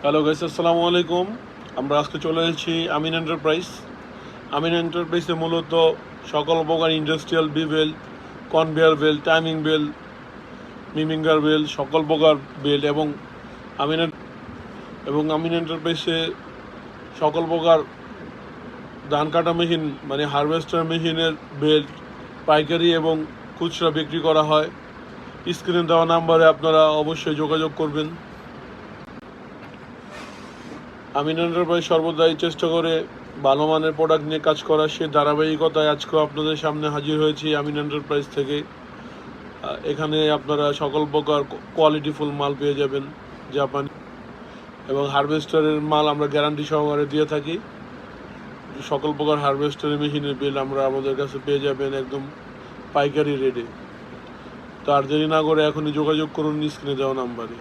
Hello guys, আসসালামু আলাইকুম। আমরা আজকে চলে এসেছি আমিন এন্টারপ্রাইজ। আমিন এন্টারপ্রাইজে মূলত সকল প্রকার industrial belt, conveyor belt, timing belt, মিমিঙ্গার বেল, সকল প্রকার বেল আমিন আমিন এন্টারপ্রাইজে সকল প্রকার ধান কাটা মেশিন মানে হারভেস্টার মেশিনের বেল্ট পাইকারি এবং খুচরা বিক্রি করা হয়। স্ক্রিনে দেওয়া নাম্বারে আপনারা অবশ্যই যোগাযোগ করবেন। আমিন এন্টারপ্রাইজ সর্বদাই চেষ্টা করে ভালো মানের প্রোডাক্ট নিয়ে কাজ করা, সে ধারাবাহিকতায় আজকেও আপনাদের সামনে হাজির হয়েছি আমিন এন্টারপ্রাইজ থেকে। এখানে আপনারা সকল প্রকার কোয়ালিটিফুল মাল পেয়ে যাবেন, জাপানি এবং হারভেস্টারের মাল আমরা গ্যারান্টি সহকারে দিয়ে থাকি। সকল প্রকার হারভেস্টারের মেশিনের বিল আমরা আমাদের কাছে পেয়ে যাবেন একদম পাইকারি রেটে। তো আর দেরি না করে এখনই যোগাযোগ করুন স্ক্রিনে দেওয়া নাম্বারে।